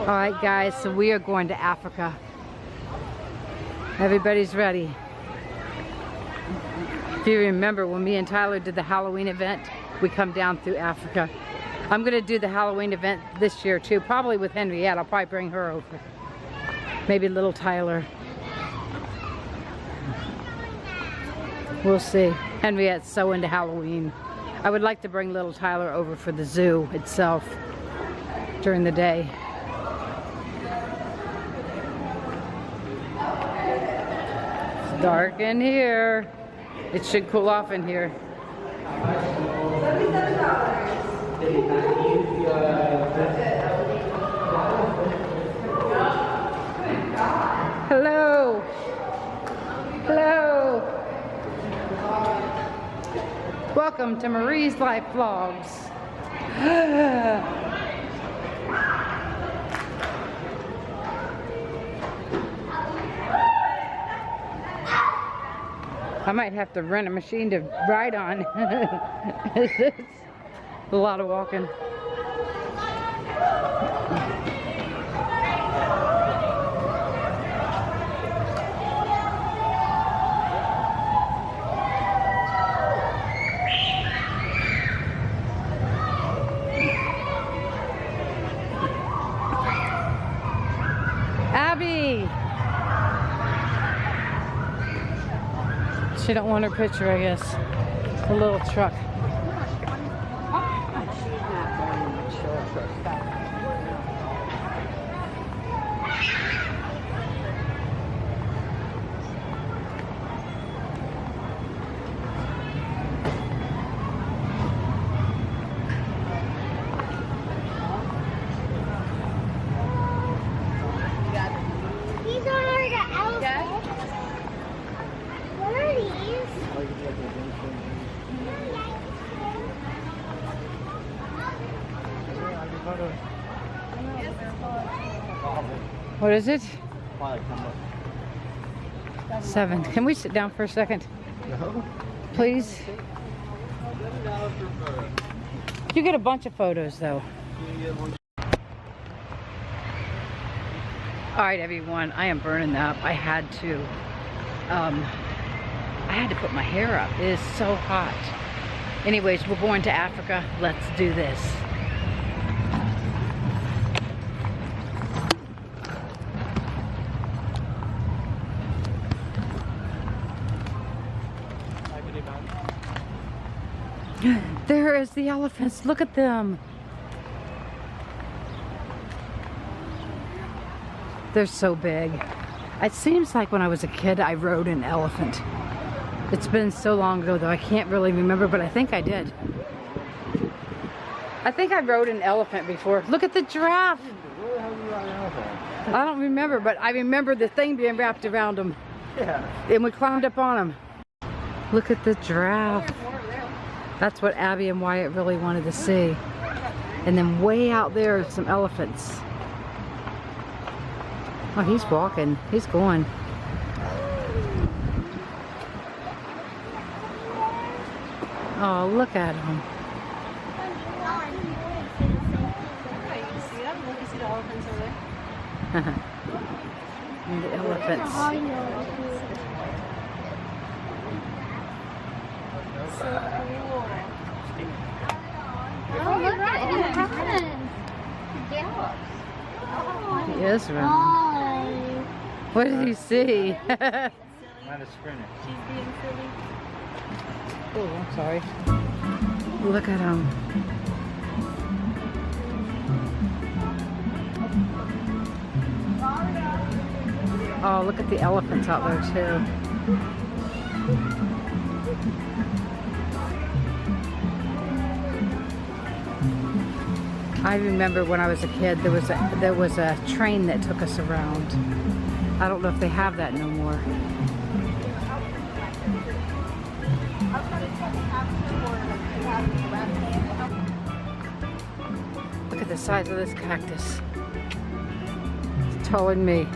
Alright guys, so we are going to Africa. Everybody's ready. If you remember when me and Tyler did the Halloween event, we come down through Africa. I'm going to do the Halloween event this year too, probably with Henriette. I'll probably bring her over. Maybe little Tyler. We'll see. Henriette's so into Halloween. I would like to bring little Tyler over for the zoo itself during the day. It's dark in here. It should cool off in here. Hello. Hello. Welcome to Marie's Life Vlogs. I might have to rent a machine to ride on. It's a lot of walking. Abby! She don't want her picture, I guess. A little truck. These are the elephants. What are these? What is it? 7. Can we sit down for a second? No. Please? You get a bunch of photos though. Alright everyone, I am burning up. I had to put my hair up. It is so hot. Anyways, we're going to Africa. Let's do this. There is the elephants. Look at them. They're so big. It seems like when I was a kid I rode an elephant. It's been so long ago though I can't really remember, but I think I did. I think I rode an elephant before. Look at the giraffe. I don't remember, but I remember the thing being wrapped around him. Yeah. And we climbed up on him. Look at the giraffe. That's what Abby and Wyatt really wanted to see. And then way out there are some elephants. Oh, he's walking. He's going. Oh, look at him. And the elephants. Oh, look at him running. He is running. What did you see? Not a sprinter. She's being silly. Oh, I'm sorry. Look at him. Oh, look at the elephants out there too. I remember when I was a kid, there was a train that took us around. I don't know if they have that no more. Look at the size of this cactus. It's taller than me.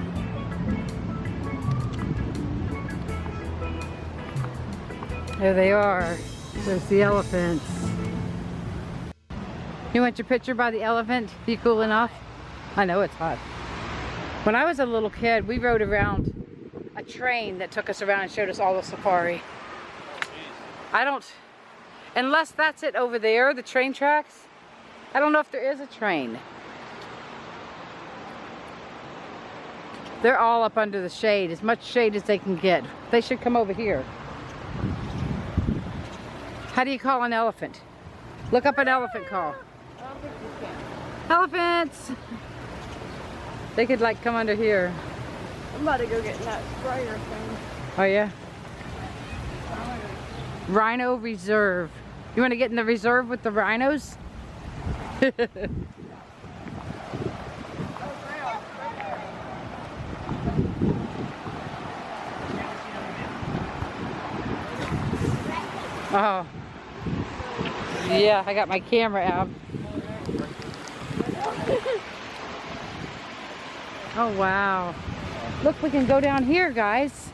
There they are. There's the elephants. You want your picture by the elephant? You cool enough? I know it's hot. When I was a little kid, we rode around a train that took us around and showed us all the safari. I don't, unless that's it over there, the train tracks. I don't know if there is a train. They're all up under the shade, as much shade as they can get. They should come over here. How do you call an elephant? Look up an elephant call. Elephants! They could like come under here. I'm about to go get that sprayer thing. Oh yeah? Rhino Reserve. You want to get in the reserve with the rhinos? Oh. Yeah, I got my camera out. Oh wow. Look, we can go down here, guys.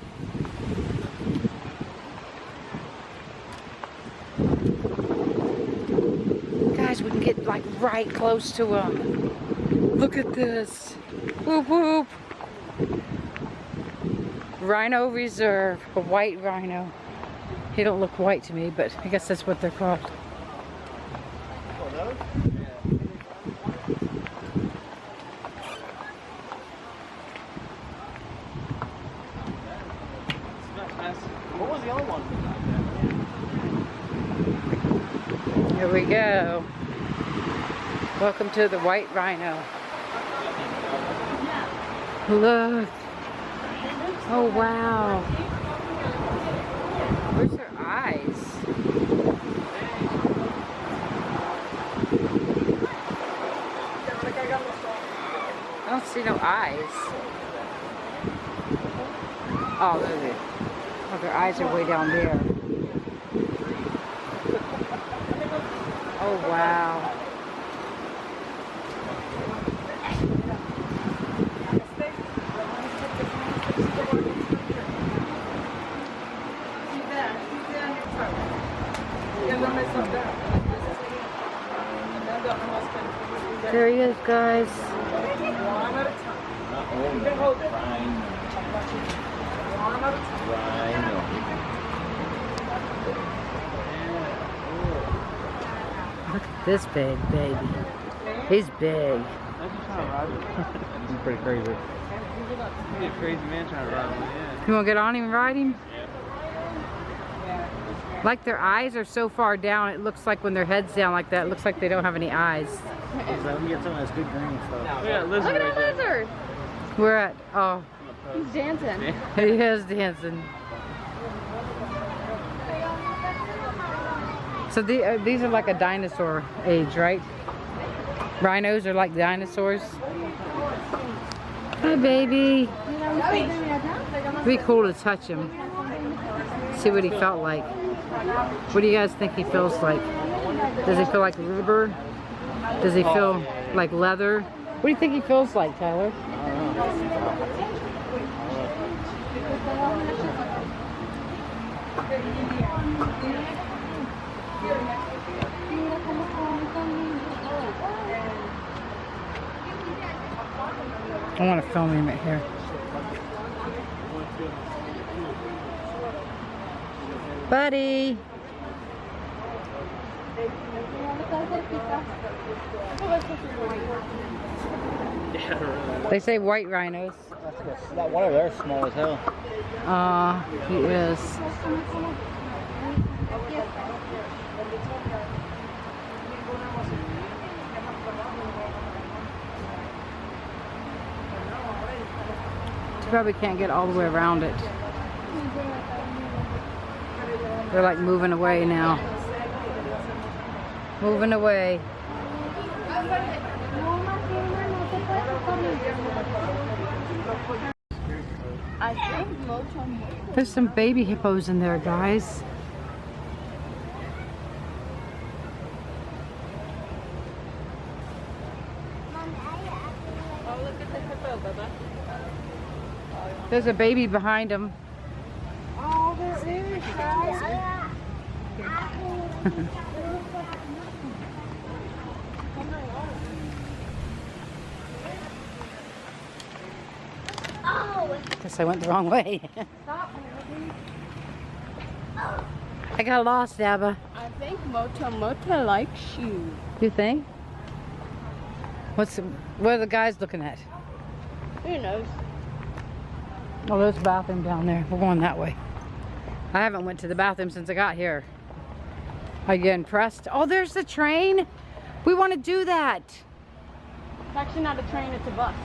Guys, we can get like right close to them. Look at this. Whoop whoop. Rhino Reserve, a white rhino. He don't look white to me, but I guess that's what they're called. What was the other one? Here we go. Welcome to the white rhino. Look. Oh wow. Where's her eyes? I don't see no eyes. Oh, there they are. Oh, their eyes are way down there. Oh, wow. There he is, guys. Look at this big baby. He's big. He's pretty crazy. He's a crazy man trying to ride him. Yeah. You want to get on him and ride him? Like their eyes are so far down, it looks like when their head's down like that, it looks like they don't have any eyes. So let me get some of this good green stuff. Look at that lizard. We're at, oh, He's dancing. he is dancing. So these are like a dinosaur age, right? Rhinos are like dinosaurs. Hi, baby. It'd be cool to touch him. See what he felt like. What do you guys think he feels like? Does he feel like rubber? Does he feel like leather? What do you think he feels like, Tyler? I want to film him right here. Buddy! They say white rhinos. That one over there is small as hell. He is. You probably can't get all the way around it. They're like moving away now. Moving away. There's some baby hippos in there, guys. Oh, look at the hippo, Bubba. There's a baby behind him. Oh, there is, guys. Guess I went the wrong way. I got lost, Abba. I think Mota likes you. You think? What are the guys looking at? Who knows? Oh, there's a bathroom down there. We're going that way. I haven't went to the bathroom since I got here. Are you impressed? Oh, there's the train. We want to do that. It's actually not a train, it's a bus.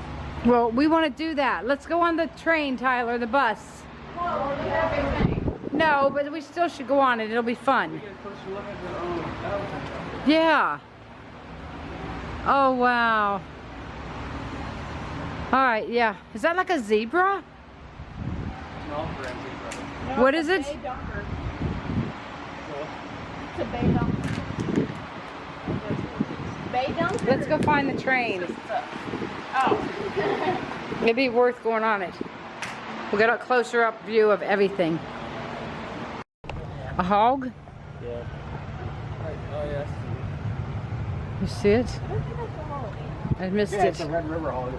Well, we want to do that. Let's go on the train, Tyler, the bus. No, but we still should go on it. It'll be fun. Yeah. Oh, wow. All right, yeah. Is that like a zebra? What is it? It's a bay dumper. Bay dumper? Let's go find the train. Oh. It'd be worth going on it. We'll get a closer up view of everything. A hog? Yeah. Oh, yes. You see it? I missed Yeah, it. it's a Red River hog.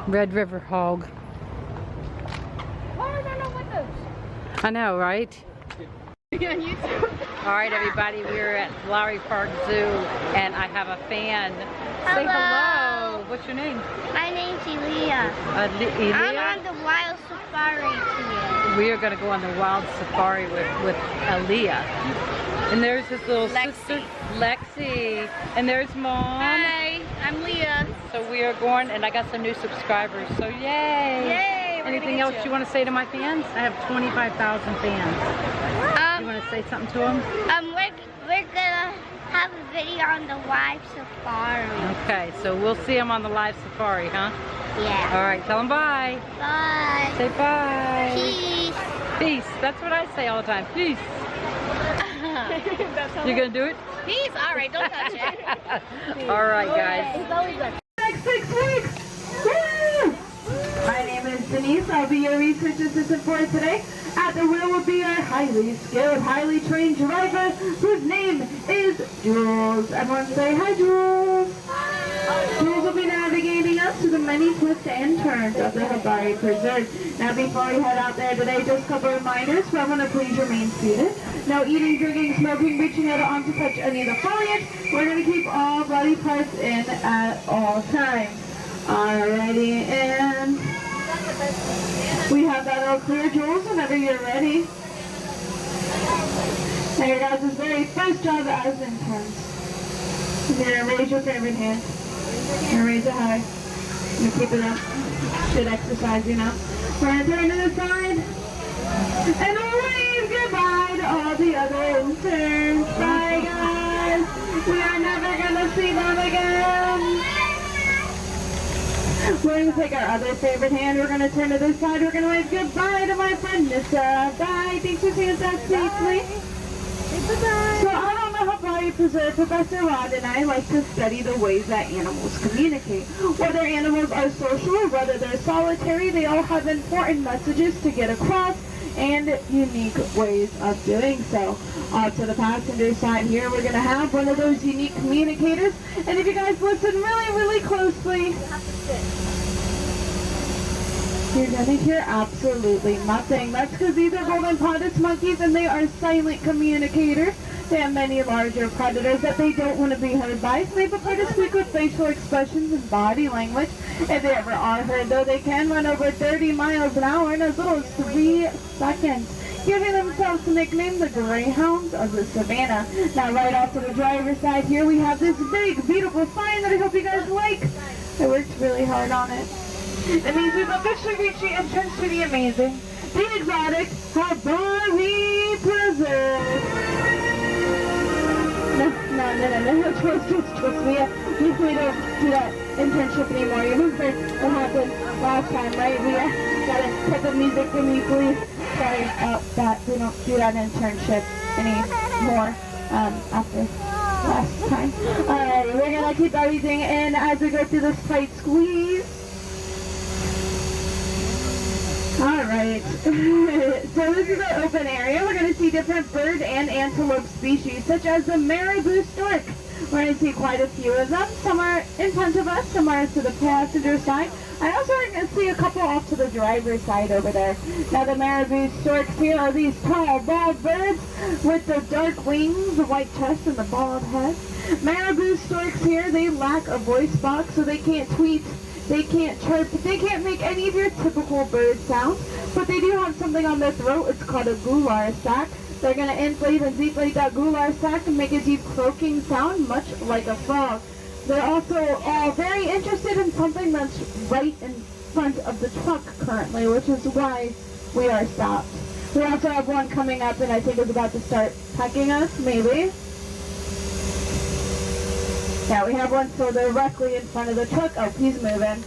Red River hog. Why are there no windows? I know, right? Yeah, on YouTube. All right, everybody, we're at Lowry Park Zoo, and I have a fan. Say Hello. hello. What's your name? My name's Elia. I'm Elia? on the wild safari today. We are going to go on the wild safari with Aaliyah. And there's his little sister, Lexi. And there's Mom. Hi, I'm Leah. So we are going, and I got some new subscribers, so yay! Yay! Anything else you want to say to my fans? I have 25,000 fans. You want to say something to them? We're gonna have a video on the live safari. Okay, so we'll see them on the live safari, huh? Yeah. All right, tell them bye. Bye. Say bye. Peace. Peace. That's what I say all the time. Peace. You gonna do it? Peace. All right, don't touch it. All right, guys. It's always a Next 6 weeks! Woo! My name is Denise. I'll be your research assistant for today. At the wheel will be our highly skilled, highly trained driver whose name is Jules. Everyone say hi, Jules. Jules will be navigating us to the many twists and turns of the Habari Preserve. Now before we head out there today, just a couple reminders for everyone to please remain seated. No eating, drinking, smoking, reaching out on to touch any of the foliage. We're going to keep all body parts in at all times. Alrighty, and we have that all clear, Jules, whenever you're ready. Now your guys' very first job as interns. You're going to raise your favorite hand. You're going to raise it high. You're going to keep it up. Good exercise, you know. We're going to turn to the side. And wave goodbye to all the other interns. Bye, guys. We are never going to see them again. We're going to take our other favorite hand. We're going to turn to this side. We're going to wave goodbye to my friend Nissa. Bye. Thanks for seeing us out safely. Bye-bye. So I don't know how Body Preserve Professor Rod and I like to study the ways that animals communicate. Whether animals are social or whether they're solitary, they all have important messages to get across and unique ways of doing so. To the passenger side here, we're going to have one of those unique communicators. And if you guys listen really, really closely, you're going to hear absolutely nothing. That's because these are golden potted monkeys and they are silent communicators. They have many larger predators that they don't want to be heard by, so they prefer to speak with facial expressions and body language. If they ever are heard, though, they can run over 30 miles an hour in as little as 3 seconds, giving themselves the nickname the Greyhounds of the Savannah. Now, right off to the driver's side here, we have this big, beautiful sign that I hope you guys like. I worked really hard on it. It means we've officially reached the entrance to the amazing, the exotic Habari Preserve. No, trust me. We don't do that internship anymore. You remember what happened last time, right? We gotta cut the music for me, please. Sorry about that. We don't do that internship anymore after last time. Alright, we're gonna keep everything in as we go through this tight squeeze. Alright, so this is an open area. We're going to see different bird and antelope species, such as the marabou stork, We're going to see quite a few of them. Some are in front of us, some are to the passenger side. I also going to see a couple off to the driver's side over there. Now the marabou storks here are these tall, bald birds with the dark wings, the white chest, and the bald head. Marabou storks here, they lack a voice box, so they can't tweet, they can't chirp, they can't make any of your typical bird sounds, but they do have something on their throat. It's called a gular sac. They're going to inflate and deflate that gular sac and make a deep croaking sound, much like a frog. They're also very interested in something that's right in front of the truck currently, which is why we are stopped. We also have one coming up and I think is about to start pecking us, maybe. Yeah, we have one still directly in front of the truck. Oh, he's moving.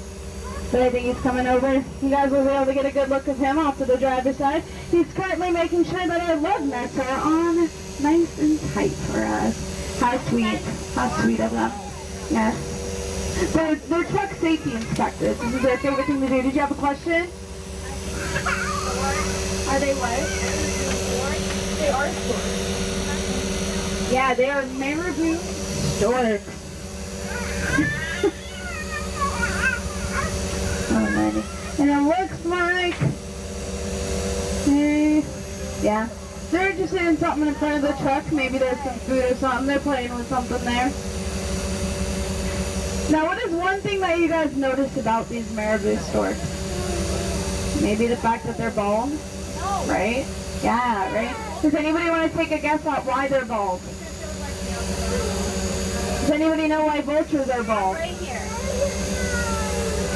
But I think he's coming over. You guys will be able to get a good look of him off to the driver's side. He's currently making sure that our lug nuts are on nice and tight for us. How sweet. How sweet of them. Yes. They're truck safety inspectors. This is their favorite thing to do. Did you have a question? Are they what? They are storks. Yeah, they are marabou storks. And it looks like, yeah, they're interested in something in front of the truck. Maybe there's some food or something. They're playing with something there. Now, what is one thing that you guys noticed about these marabou storks? Maybe the fact that they're bald, right? Yeah, right? Does anybody want to take a guess at why they're bald? Does anybody know why vultures are bald? Right here.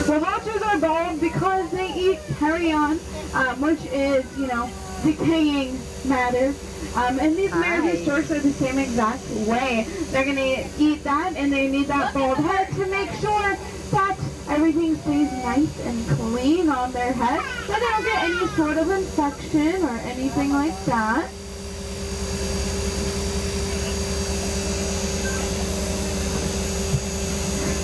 Well, vultures are bald because they eat carrion, which is, you know, decaying matter. And these marabou storks are the same exact way. They're going to eat that, and they need that bald head to make sure that everything stays nice and clean on their head, that they don't get any sort of infection or anything like that.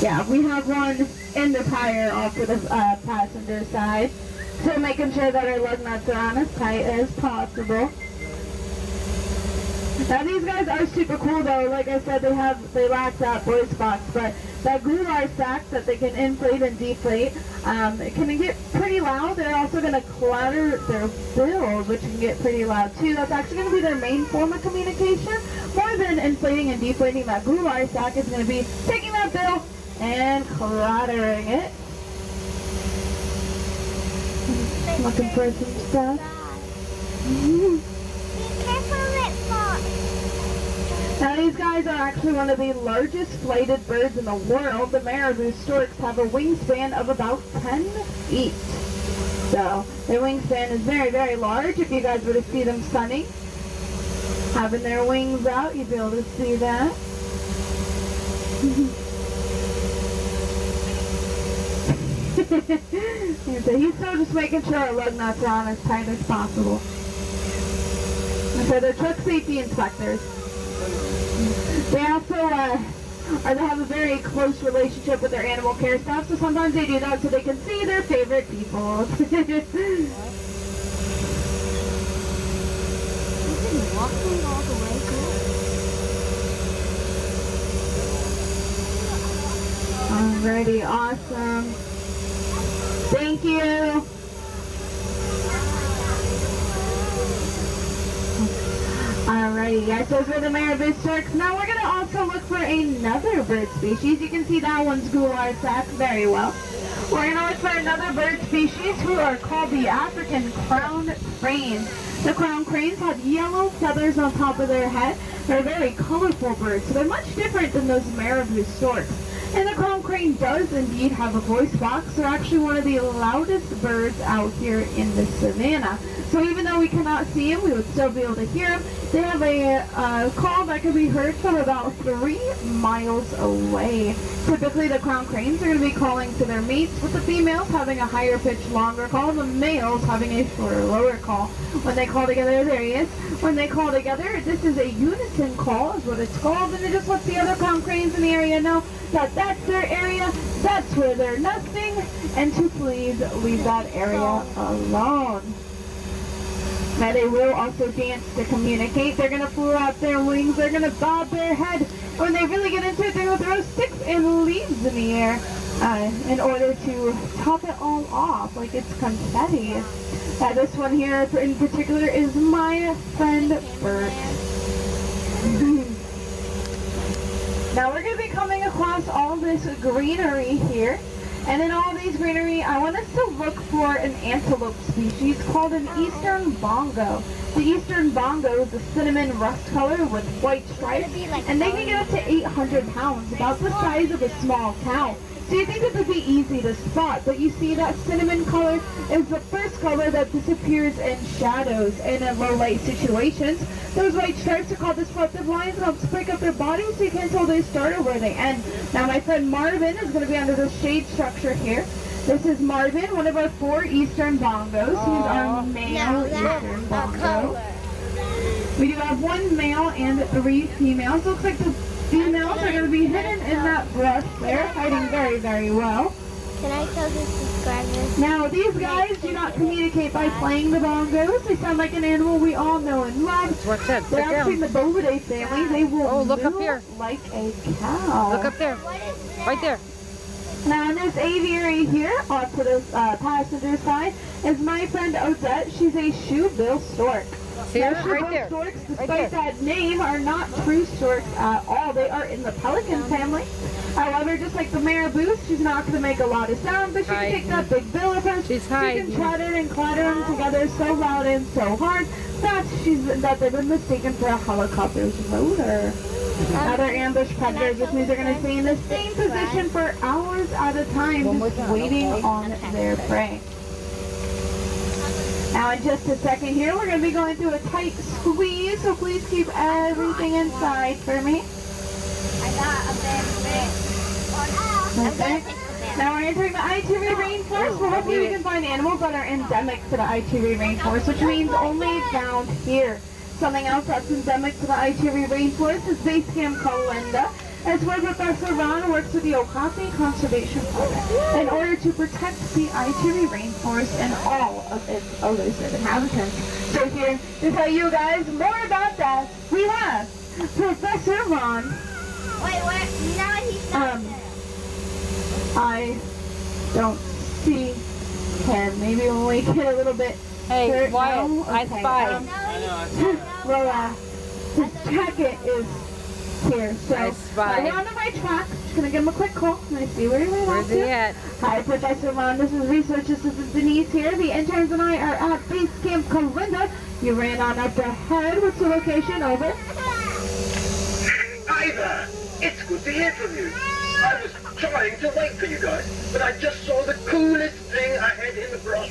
Yeah, we have one in the tire off to the passenger side. So making sure that our lug nuts are on as tight as possible. Now these guys are super cool though. Like I said, they lack that voice box, but that gular sac that they can inflate and deflate, it can get pretty loud. They're also going to clatter their bills, which can get pretty loud too. That's actually going to be their main form of communication. More than inflating and deflating that gular sac, is going to be taking that bill and clattering it. Looking for some stuff. Now these guys are actually one of the largest flighted birds in the world. The marabou storks have a wingspan of about 10 feet. So their wingspan is very, very large. If you guys were to see them sunning, having their wings out, you'd be able to see that. So he's still just making sure our lug nuts are on as tight as possible. So they're truck safety inspectors. They also they have a very close relationship with their animal care staff, so sometimes they do that so they can see their favorite people. Alrighty, awesome. Thank you. Alrighty, guys, those were the marabou storks. Now we're going to also look for another bird species. You can see that one's gular sac very well. We're going to look for another bird species who are called the African crowned cranes. The crowned cranes have yellow feathers on top of their head. They're very colorful birds, so they're much different than those marabou storks. And the crowned crane does indeed have a voice box. They're actually one of the loudest birds out here in the savannah. So even though we cannot see them, we would still be able to hear them. They have a call that can be heard from about 3 miles away. Typically the crowned cranes are going to be calling to their mates, with the females having a higher pitched, longer call, the males having a shorter, lower call. When they call together, there he is. When they call together, this is a unison call is what it's called, and it just lets the other crowned cranes in the area know that that's their area, that's where they're nesting, and to please leave that area alone. Now they will also dance to communicate. They're going to flap their wings, they're going to bob their head, When they really get into it, they're going to throw sticks and leaves in the air in order to top it all off like it's confetti. This one here in particular is my friend Bert. Now we're going to be coming across all this greenery here. And in all these greenery, I want us to look for an antelope species called an eastern bongo. The eastern bongo is a cinnamon rust color with white stripes, and they can get up to 800 pounds, about the size of a small cow. So you think it would be easy to spot, but you see that cinnamon color is the first color that disappears in shadows and in low light situations. Those white stripes are called disruptive lines and helps break up their body so you can't tell they start or where they end. Now my friend Marvin is going to be under the shade structure here. This is Marvin, one of our 4 eastern bongos. He's our male eastern bongo. We do have 1 male and 3 females. Looks like the females are going to be hidden in that brush there, hiding very, very well. Can I tell the subscribers? Now, these guys do not communicate by playing the bongos. They sound like an animal we all know and love. What's that? They're actually in the Bovidae family. They will look up moo here. like a cow. Look up there. Right there. Now, in this aviary here, off to the passenger side, is my friend Odette. She's a shoebill stork. See her? Now, Right shoebill there. storks, Right despite there. that name, are not true storks at all. They are in the pelican family. However, just like the marabou, she's not going to make a lot of sound, but she can take that big bill of hers. She's She hiding. can chatter and clatter them together so loud and so hard that they've been mistaken for a helicopter's rotor. Now they're ambush predators, which means they're going to stay in the same position for hours at a time, just waiting on their prey. Now in just a second here, we're going to be going through a tight squeeze, so please keep everything inside for me. I got a big Okay. Now we're entering the ITV rainforest, where hopefully we can find animals that are endemic to the ITV rainforest, which means only found here. Something else that's endemic to the ITV rainforest is base camp Kalinda. That's where Professor Ron works with the Okapi Conservation Program in order to protect the ITV rainforest and all of its elusive inhabitants. So here to tell you guys more about that, we have Professor Ron. Wait, what? No, he's not there. I don't see him. Maybe when we get a little bit. Hey, Wyatt, no? I Okay, spy. well, his jacket is here, so I spy. we're on the right track. Just gonna give him a quick call. Let me see where he went off Where's he to. at? Hi, Professor Ron. This is Research Assistant Denise here. The interns and I are at Base Camp Kalinda. You ran on up ahead. What's the location? Over. Hi there. It's good to hear from you. I was trying to wait for you guys, but I just saw the coolest thing ahead in the brush.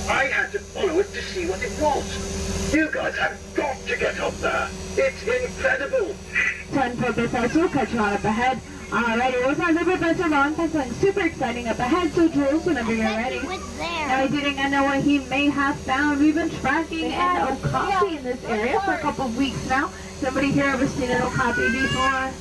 I had to follow it to see what it was. You guys have got to get up there. It's incredible. 10 for Professor. We'll catch you on up ahead. Alrighty, we'll find the Professor Ron. Something super exciting up ahead, so Jules, whenever you're ready. He was there. Now, we didn't know what he may have found. We've been tracking an okapi in this area for a couple of weeks now. Somebody here ever seen an okapi before?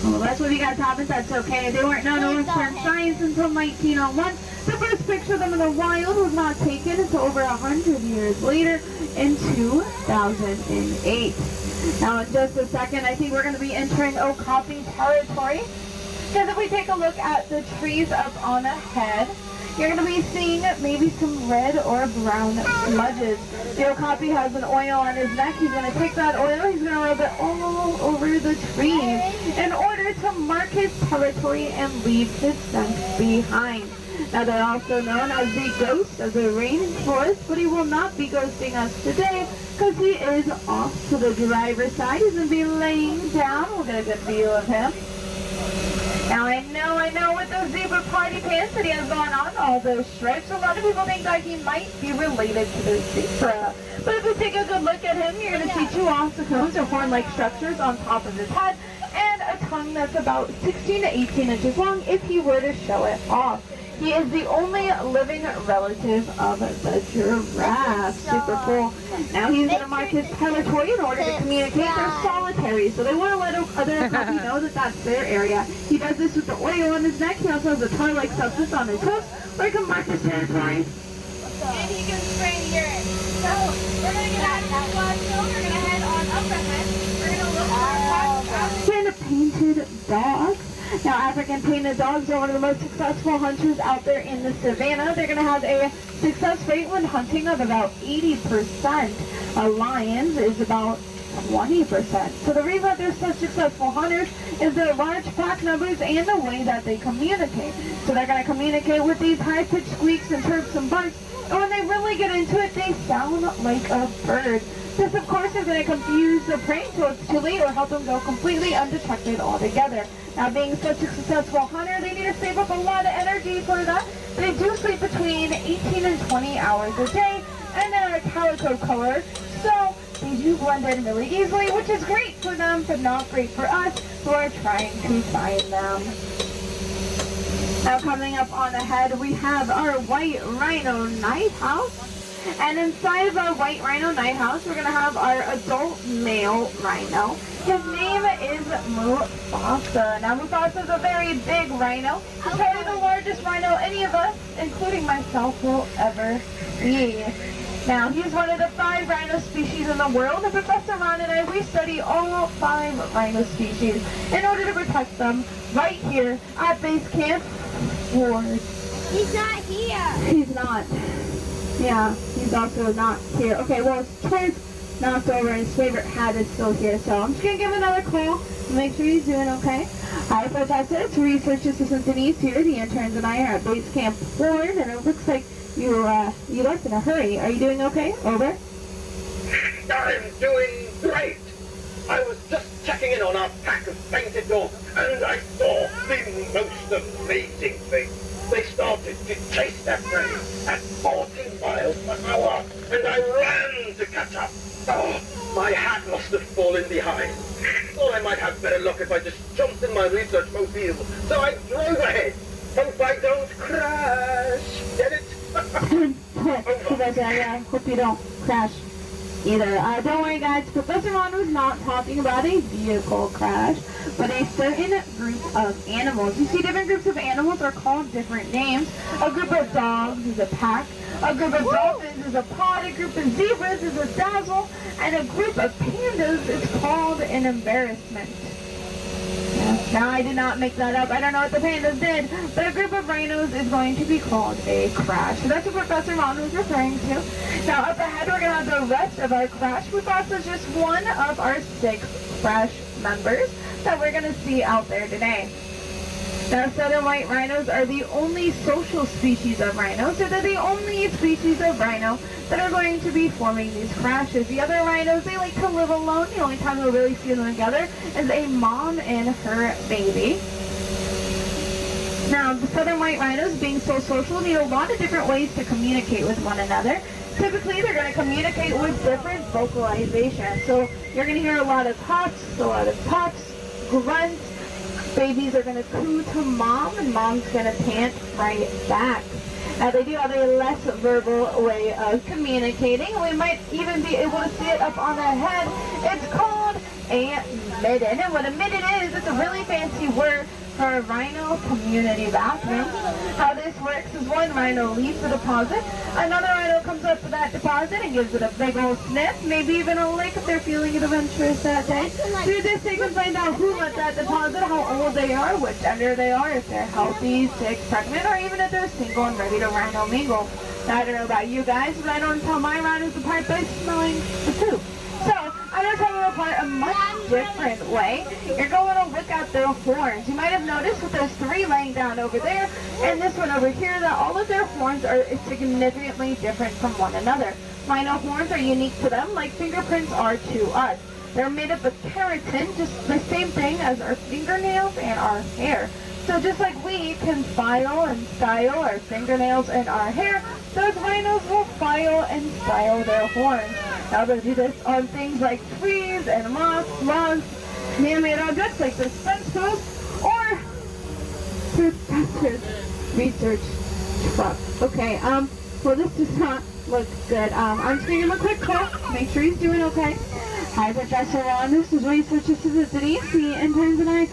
Well, that's what we got, Thomas. That's okay. They weren't known to Western science until 1901. The first picture of them in the wild was not taken until over 100 years later in 2008. Now, in just a second, I think we're going to be entering okapi territory. Because if we take a look at the trees up on ahead, you're going to be seeing maybe some red or brown smudges. The okapi has an oil on his neck. He's going to take that oil, he's going to rub it all over the trees in order to mark his territory and leave his scent behind. Now they're also known as the ghost of the rainforest, but he will not be ghosting us today because he is off to the driver's side. He's going to be laying down. We'll get a good view of him. Now I know with those zebra party pants that he has going on, all those stripes, a lot of people think that he might be related to the zebra. But if we take a good look at him, you're going to see 2 ossicles or horn-like structures on top of his head and a tongue that's about 16 to 18 inches long if he were to show it off. He is the only living relative of the giraffe. Super cool. Now he's going to mark his territory in order to communicate. They're solitary, so they want to let other okapi know that that's their area. He does this with the oil on his neck. He also has a tar-like substance on his hooves where he can mark his territory. And he can spray urine. So we're gonna get out of this Glasgow. We're gonna head on up ahead. We're gonna look for And painted dogs. Now, African painted dogs are one of the most successful hunters out there in the savannah. They're going to have a success rate when hunting of about 80%. Lions is about 20%. So the reason that they're such successful hunters is their large pack numbers and the way that they communicate. So they're going to communicate with these high-pitched squeaks and chirps and barks. And when they really get into it, they sound like a bird. This, of course, is going to confuse the prey until it's too late or help them go completely undetected altogether. Now, being such a successful hunter, they need to save up a lot of energy for that. They do sleep between 18 and 20 hours a day, and they're a calico color, so they do blend in really easily, which is great for them, but not great for us who are trying to find them. Now, coming up on ahead, we have our white rhino night house. And inside of our white rhino night house, we're going to have our adult male rhino. His name is Mufasa. Now, Mufasa is a very big rhino. He's probably the largest rhino any of us, including myself, will ever see. Now, he's one of the 5 rhino species in the world, and Professor Ron and I, we study all 5 rhino species in order to protect them right here at Base Camp Ward. He's not here. He's not. Yeah, he's also not here. Okay, well, his toy's knocked over and his favorite hat is still here, so I'm just going to give him another call and make sure he's doing okay. Hi, Professor. It's Research Assistant Denise here. The interns and I are at Base Camp Ward, and it looks like you left in a hurry. Are you doing okay? Over? I'm doing great. I was just checking in on our pack of painted dogs, and I saw the most amazing thing. They started to chase their prey at 40 miles per hour, and I ran to catch up. Oh, my hat must have fallen behind. Thought I might have better luck if I just jumped in my research mobile. So I drove ahead. Hope I don't crash. Get it? Professor, I hope you don't crash either. Don't worry, guys. Professor Ron was not talking about a vehicle crash, but a certain group of animals. You see, different groups of animals are called different names. A group of dogs is a pack. A group of dolphins is a pod. A group of zebras is a dazzle. And a group of pandas is called an embarrassment. Now, I did not make that up. I don't know what the pandas did, but a group of rhinos is going to be called a crash. So that's what Professor Ron was referring to. Now, up ahead, we're going to have the rest of our crash. Mufasa is just one of our 6 crash members that we're going to see out there today. Now, southern white rhinos are the only social species of rhinos, so they're the only species of rhino that are going to be forming these crashes. The other rhinos, they like to live alone. The only time we'll really see them together is a mom and her baby. Now, the southern white rhinos, being so social, need a lot of different ways to communicate with one another. Typically, they're going to communicate with different vocalizations. So you're going to hear a lot of huffs, a lot of puffs, grunts. Babies are going to coo to mom, and mom's going to pant right back. Now, they do have a less verbal way of communicating. We might even be able to see it up on their head. It's called a midden. And what a midden is, it's a really fancy word for a rhino community bathroom. How this works is one rhino leaves the deposit, another rhino comes up to that deposit and gives it a big old sniff, maybe even a lick if they're feeling adventurous that day. Through this they can find out who let that deposit, how old they are, what gender they are, if they're healthy, sick, pregnant, or even if they're single and ready to rhino mingle. Now, I don't know about you guys, but I don't tell my rhinos apart by smelling the poop. So, I'm going to tell you apart a much different way. You're going to look at their horns. You might have noticed that there's 3 laying down over there, and this one over here, that all of their horns are significantly different from one another. Rhino horns are unique to them, like fingerprints are to us. They're made up of keratin, just the same thing as our fingernails and our hair. So just like we can file and style our fingernails and our hair, those rhinos will file and style their horns. Now they'll do this on things like trees and moss, logs, man-made objects like this fence post, or Professor's research truck. Okay, well this does not look good. I'm just gonna give him a quick call, make sure he's doing okay. Hi, Professor Ron, this is Research Assistant Denise. The interns and I,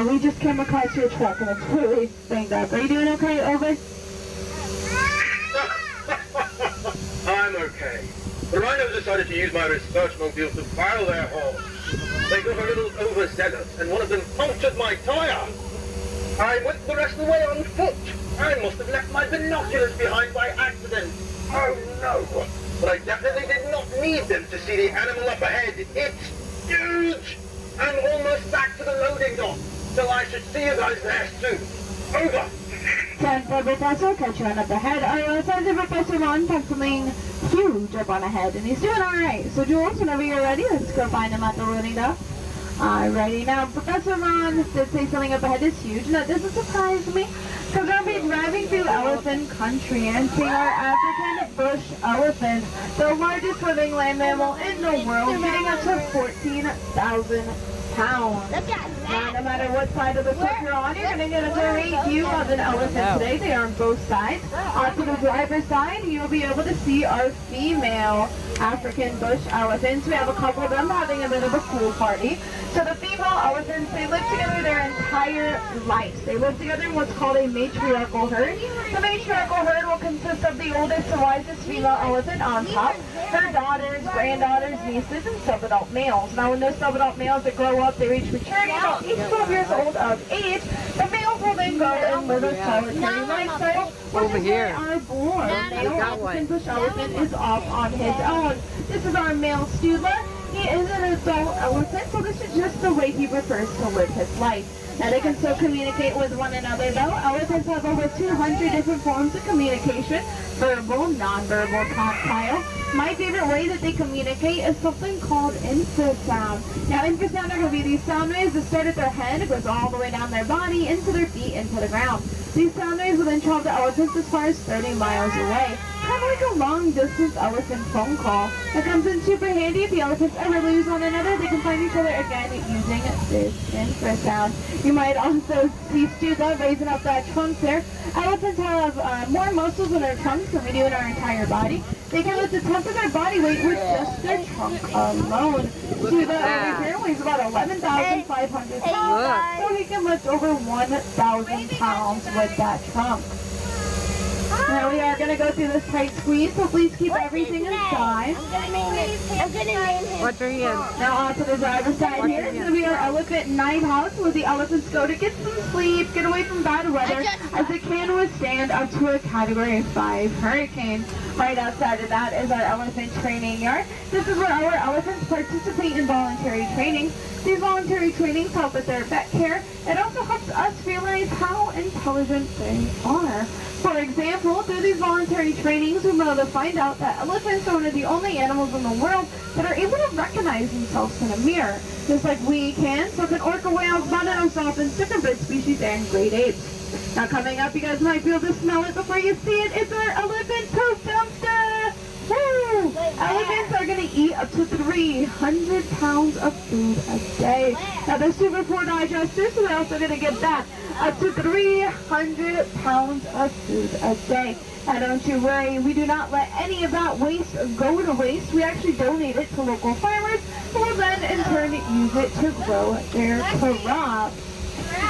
we just came across your truck and it's really banged up. Are you doing okay? Over? The rhinos decided to use my research mobile to plow their horse. They got a little overzealous, and one of them punctured my tire. I went the rest of the way on foot. I must have left my binoculars behind by accident. Oh no! But I definitely did not need them to see the animal up ahead. It's huge! I'm almost back to the loading dock, so I should see you guys there soon. Over! Tampa Professor, catch you on up ahead. Sergeant Professor Ron penciling huge up on ahead, and he's doing alright. So Jules, whenever you're ready, let's go find him at the loading dock. Alrighty, now Professor Ron did say something up ahead is huge. Now this has surprised me, because we're going to be driving through elephant country and seeing our African bush elephant, the largest living land mammal in the world, getting up to 14,000 pounds. Look at Now, that. no matter what side of the cliff you're on, you're going to get a great view of an elephant today. They are on both sides. Onto the driver's side, you'll be able to see our female African bush elephants. We have a couple of them having a bit of a pool party. So the female elephants, they live together their entire lives. They live together in what's called a matriarchal herd. The matriarchal herd will consist of the oldest and wisest female elephant on top, her daughters, granddaughters, nieces, and sub-adult males. Now when those sub-adult males that grow up, they reach maturity, about 12 years old of age, the males will then go and live a solitary lifestyle, which Over is here. where our boar, male got one. African bush elephant, is off on his own. This is our male Studler. He is an adult elephant, so this is just the way he prefers to live his life. Now they can still communicate with one another though. Elephants have over 200 different forms of communication: verbal, nonverbal, tactile. My favorite way that they communicate is something called infrasound. Now infrasound are going to be these sound waves that start at their head, it goes all the way down their body, into their feet, into the ground. These sound waves will then travel to elephants as far as 30 miles away. Kind of like a long-distance elephant phone call. That comes in super handy if the elephants ever lose one another. They can find each other again using this infrasound. You might also see Stuga raising up that trunk there. Elephants have more muscles in their trunks than we do in our entire body. They can lift a tenth of their body weight with just their trunk alone. Stuga over here weighs about 11,500 pounds, so he can lift over 1,000 pounds with that trunk. Now we are going to go through this tight squeeze, so please keep everything inside. I'm gonna name him. What's her hand? Now onto the driver's side here is going to be our elephant night house, where the elephants go to get some sleep, get away from bad weather, as they can withstand up to a Category 5 hurricane. Right outside of that is our elephant training yard. This is where our elephants participate in voluntary training. These voluntary trainings help with their vet care. It also helps us realize how intelligent they are. For example, through these voluntary trainings, we're able to find out that elephants are one of the only animals in the world that are able to recognize themselves in a mirror. Just like we can, so can orca whales, bonobo dolphins, different bird species, and great apes. Now coming up, you guys might be able to smell it before you see it. It's our elephant poop dumpster! Woo! Elephants are going to eat up to 300 pounds of food a day. Now they're super poor digesters, so they're also going to get that. Up to 300 pounds of food a day. Now don't you worry, we do not let any of that waste go to waste. We actually donate it to local farmers, who will then in turn use it to grow their crops.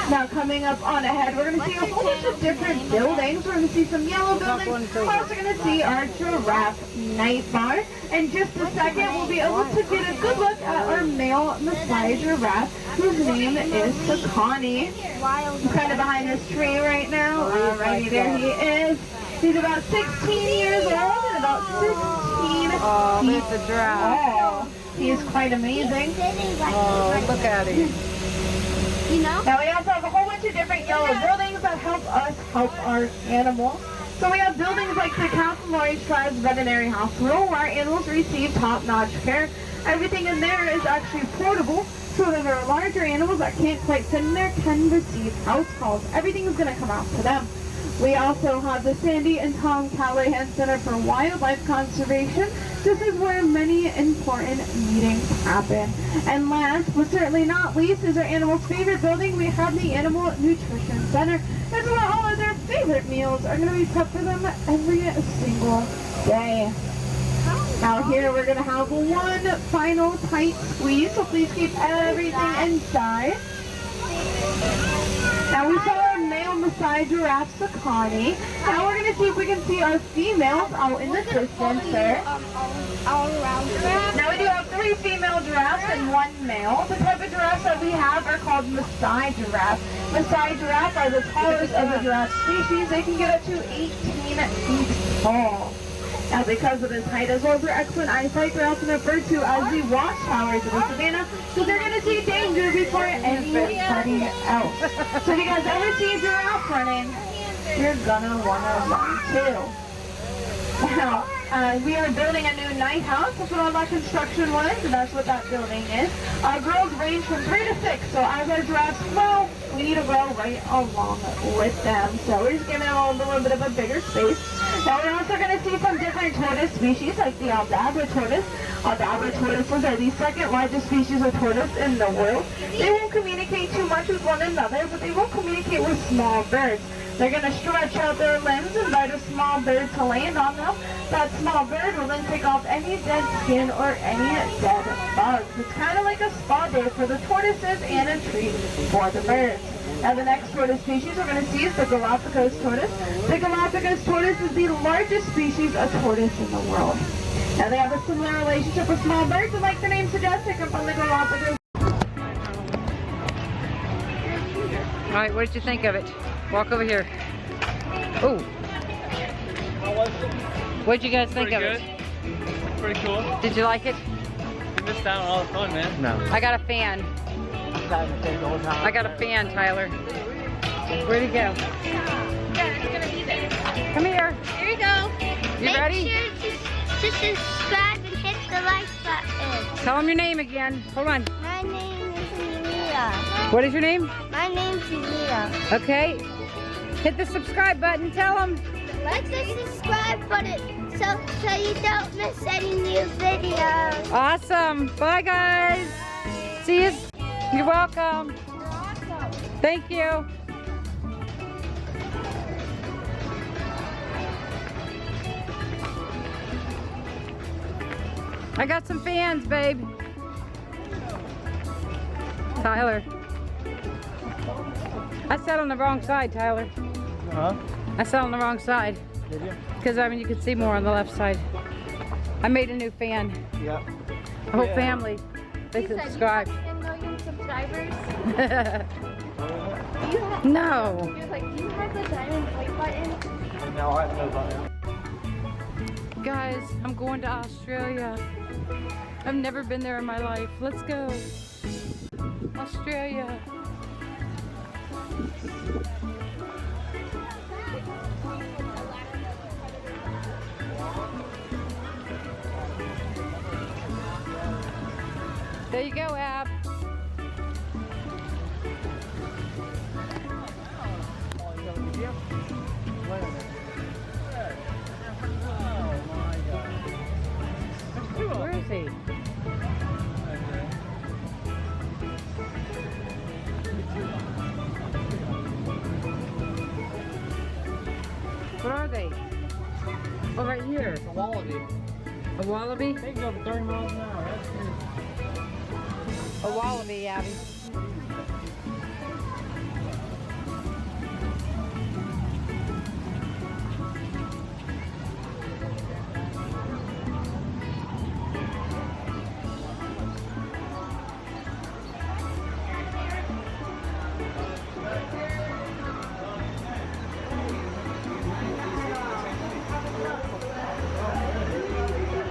Now coming up on ahead, we're going to see a whole bunch of different buildings. We're going to see some yellow buildings. We're also going to see our giraffe night bar. In just a second, we'll be able to get a good look at our male Messiah giraffe, whose name is Sakani. He's kind of behind this tree right now. Alrighty, there he is. He's about 16 years old and about 16 feet there's a giraffe. tall. He is quite amazing. Oh, look at him. You know? Now we also have a whole bunch of different yellow buildings that help us help our animals. So we have buildings like the Catherine Lawrence Tribe's Veterinary Hospital, where our animals receive top-notch care. Everything in there is actually portable, so that our larger animals that can't quite fit in there can receive house calls. Everything is going to come out to them. We also have the Sandy and Tom Callahan Center for Wildlife Conservation. This is where many important meetings happen. And last, but certainly not least, is our animals' favorite building. We have the Animal Nutrition Center. This is where all of their favorite meals are going to be prepped for them every single day. Now here we're going to have one final tight squeeze, so please keep everything inside. Now we saw our male Maasai giraffe Sakani. Now we're going to see if we can see our females out in the distance there. All around giraffe. Now we do have 3 female giraffes and 1 male. The type of giraffes that we have are called Maasai giraffe. Maasai giraffe are the tallest of the giraffe species. They can get up to 18 feet tall. Now because of this height as well as their excellent eyesight, they're often referred to as the watchtowers of the savannah, so they're going to see danger before anybody else. So if you guys ever see a giraffe running, you're gonna want to run too. Now, we are building a new night house. That's what all that construction was, and that's what that building is. Our girls range from 3 to 6, so as our giraffes grow, we need to grow right along with them. So we're just giving them a little bit of a bigger space. Now we're also going to see some different tortoise species, like the Aldabra tortoise. Aldabra tortoises are the 2nd largest species of tortoise in the world. They won't communicate too much with one another, but they will communicate with small birds. They're going to stretch out their limbs and invite a small bird to land on them. That small bird will then take off any dead skin or any dead bugs. It's kind of like a spa day for the tortoises and a treat for the birds. Now the next tortoise species we're going to see is the Galapagos tortoise. The Galapagos tortoise is the largest species of tortoise in the world. Now they have a similar relationship with small birds, and like the name suggests, they come from the Galapagos. All right, what did you think of it? Walk over here. Oh. What did you guys think of it? Pretty cool. Did you like it? You missed out on all the fun, man. No. I got a fan. I got a fan, Tyler. Where'd he go? Yeah, it's gonna be there. Come here. Here you go. You ready? Make sure to subscribe and hit the like button. Tell him your name again. Hold on. My name is Emilia. What is your name? My name's Emilia. Okay. Hit the subscribe button. Tell him. Like the subscribe button so you don't miss any new videos. Awesome. Bye, guys. See you. You're welcome. Thank you. I got some fans, babe. Tyler. I sat on the wrong side, Tyler. Huh? I sat on the wrong side. Did you? Because, I mean, you could see more on the left side. I made a new fan. Yeah. The whole family. They subscribe. 10 million subscribers. No. He was like, do you have the diamond plate button? No, I have no button. Guys, I'm going to Australia. I've never been there in my life. Let's go. Australia. There you go, Ab. Where is he? What are they? Oh, right here. It's a wallaby. A wallaby? They can go to 30 miles an hour. That's crazy. A wallaby, Abby.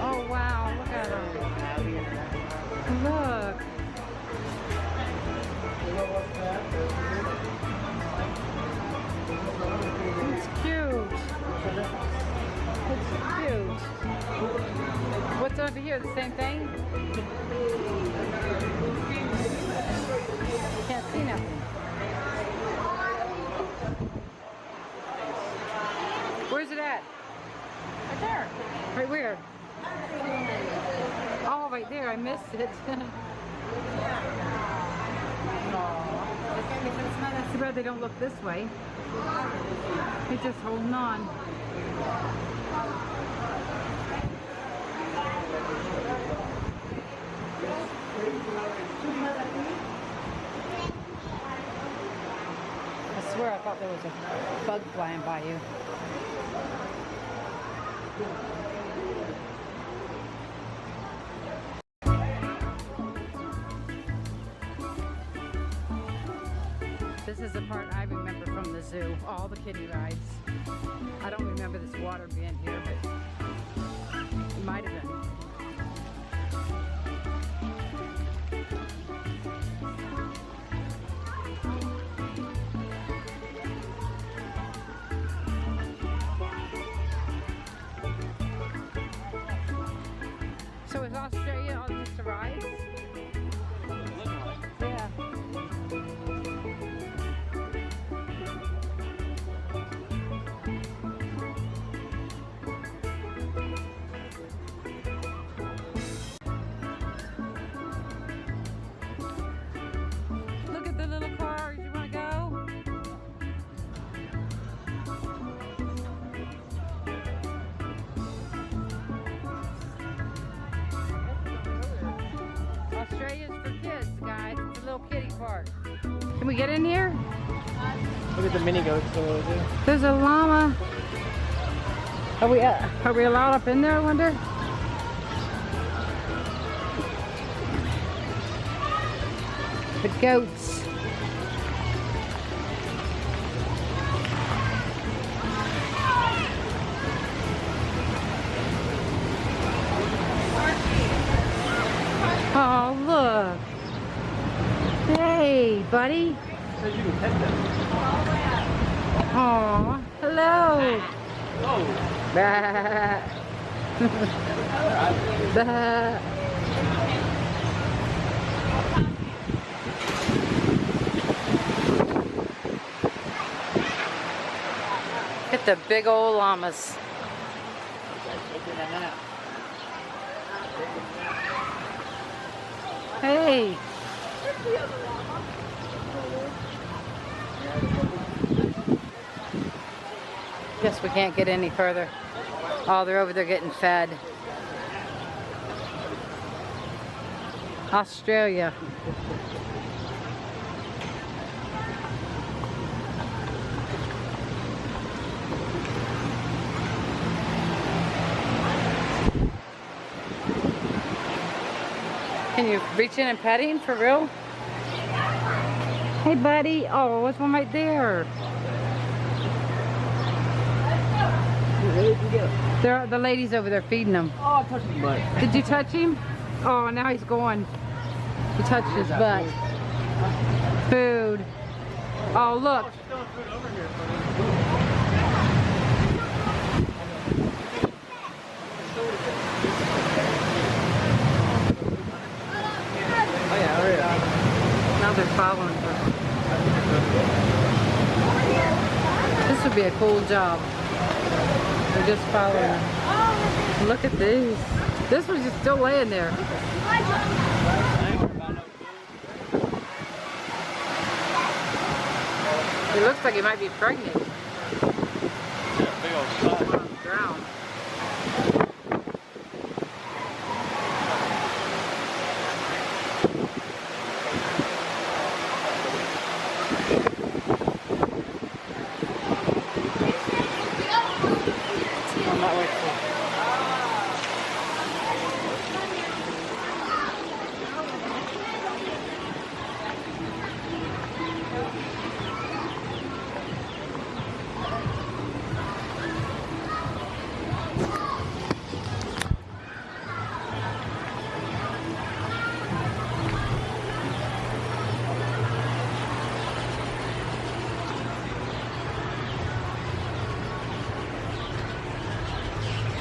Oh wow, look at her. Look. It's cute. It's cute. What's over here? The same thing? Can't see nothing. Where's it at? Right there. Right where? Oh, right there. I missed it. It's too bad they don't look this way. He's just holding on. I swear I thought there was a bug flying by you. This is the part I remember from the zoo, all the kiddie rides. I don't remember this water being here, but it might have been. So is Australia all just a ride? Yeah. Look at the little cars. You want to go? Australia's for kids, guys. It's a little kiddie park. Can we get in here? Look at the mini goats over there. There's a llama. Are we allowed up in there, I wonder? The goats. Oh, look. Hey, buddy. Says you can pet them. Oh, hello. Oh. Bah. Bah. Look at the big old llamas. Hey. Guess we can't get any further. Oh, they're over there getting fed. Australia. Can you reach in and pet him for real? Hey, buddy. Oh, what's one right there? The lady's over there feeding him. Oh, I touched his butt. Did you touch him? Oh, now he's going. You touched his butt. Food. Oh, look. Oh yeah, hurry up. Now they're following her. This would be a cool job. They're just following her. Look at these. This one's just still laying there. He looks like he might be pregnant. Big old spot. On the ground. I'm not waiting for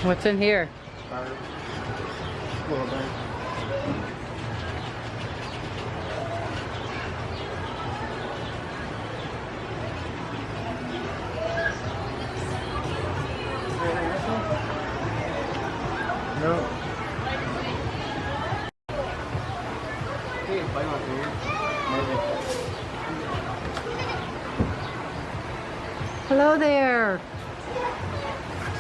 What's in here? Little bird. No. Hello there.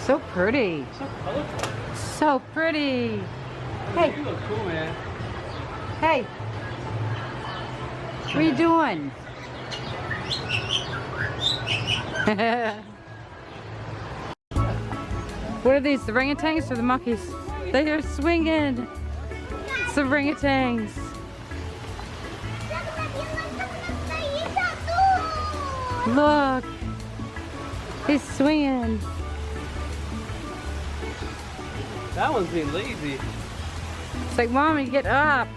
So pretty. So colorful. So pretty. Hey, You look cool, man. hey. What are you doing? What are these, the orangutans or the monkeys? They are swinging. It's the orangutans. Look, he's swinging. That one's being lazy. It's like, Mommy, get up.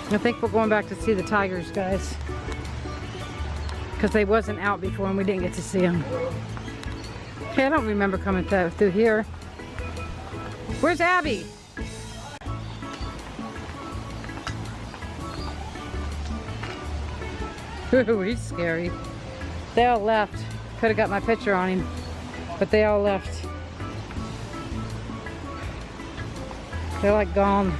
I think we're going back to see the tigers, guys. Because they wasn't out before and we didn't get to see them. Okay, I don't remember coming through here. Where's Abby? Ooh, he's scary. They all left. Could have got my picture on him, but they all left. They're like gone.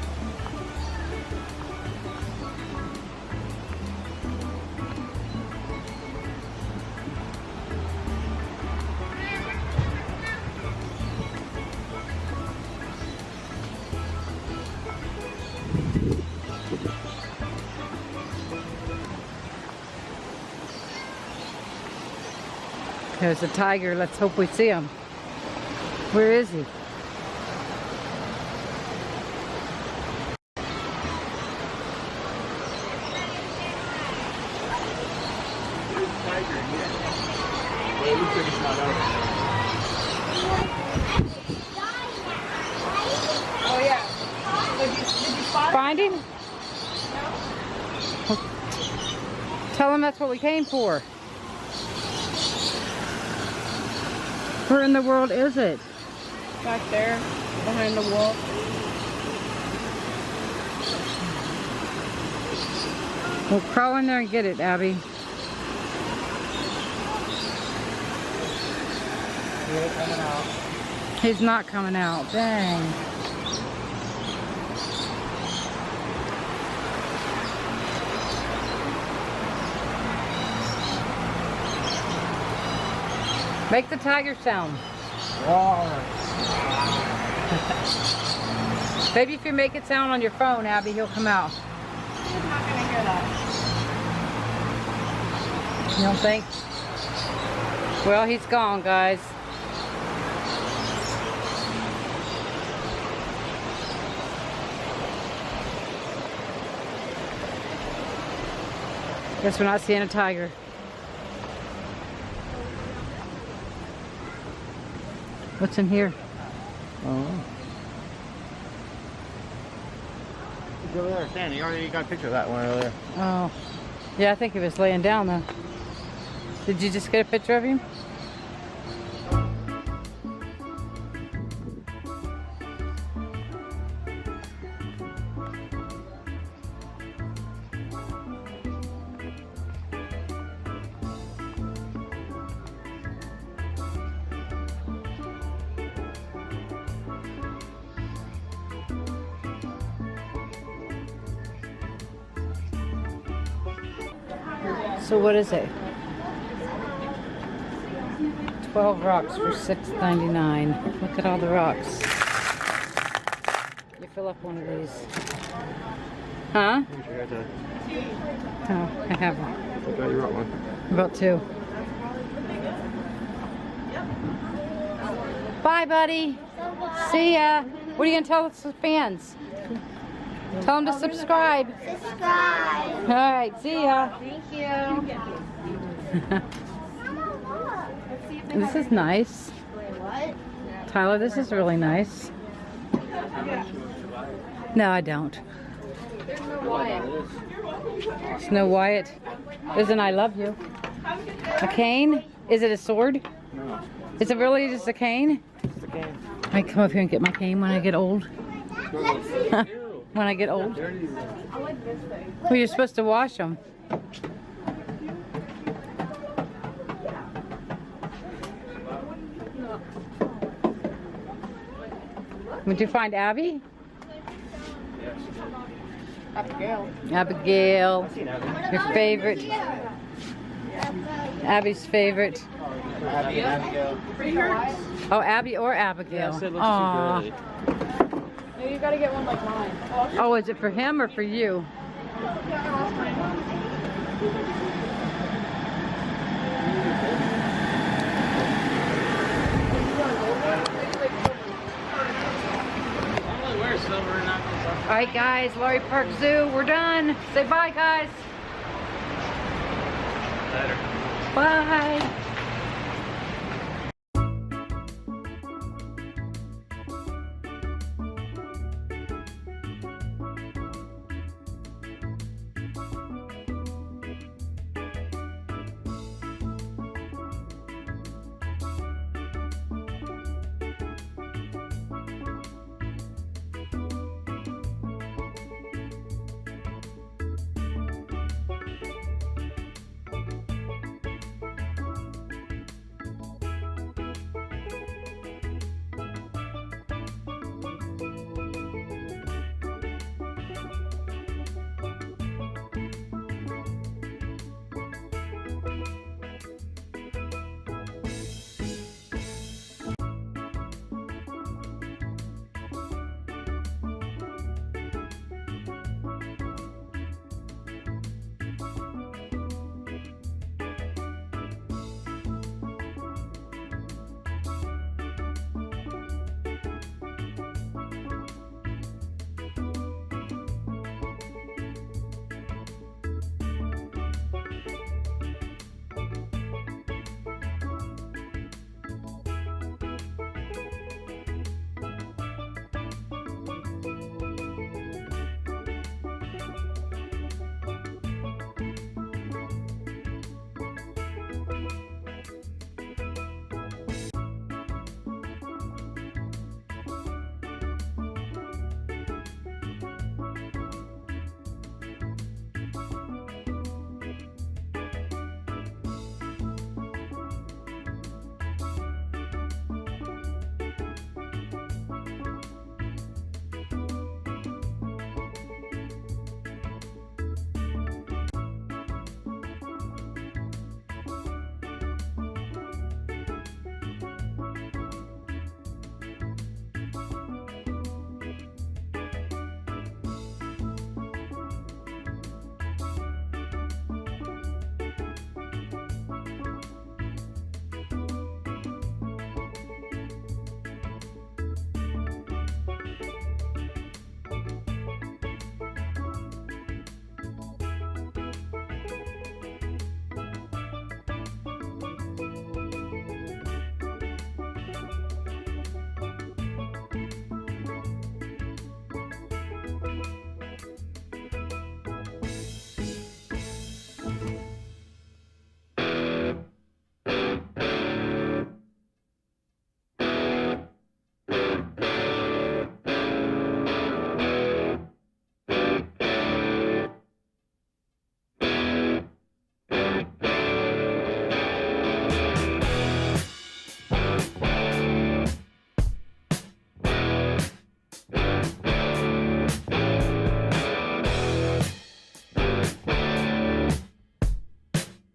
There's a tiger. Let's hope we see him. Where is he? Oh yeah. Did you spot it? Find him? Tell him that's what we came for. Where in the world is it? Back there, behind the wall. Well, crawl in there and get it, Abby. He's not coming out. Dang. Make the tiger sound. Maybe if you make it sound on your phone, Abby, he'll come out. He's not gonna hear that. You don't think? Well, he's gone, guys. Guess we're not seeing a tiger. What's in here? Oh. He's over there standing. You already got a picture of that one earlier. Oh. Yeah, I think he was laying down though. Did you just get a picture of him? So what is it? 12 rocks for $6.99. Look at all the rocks. You fill up one of these. Huh? Oh, I have one. I thought you wrote one. About two. Bye, buddy. See ya. What are you going to tell the fans? Tell them to subscribe. Subscribe. All right, see ya. Thank you. This is nice. What? Tyler, this is really nice. No, I don't. Snow Wyatt. There's an I love you. A cane? Is it a sword? No. Is it really just a cane? It's the game. I come up here and get my cane when I get old. When I get old. Well, you're supposed to wash them. Would you find Abby? Abigail. Abigail. Your favorite. Abby's favorite. Abigail. Oh, Abby or Abigail. Yes, it looks Aw. too good. Maybe you gotta get one like mine. Oh, is it for him or for you? All right, guys, Laurie Park Zoo, we're done. Say bye, guys. Later. Bye.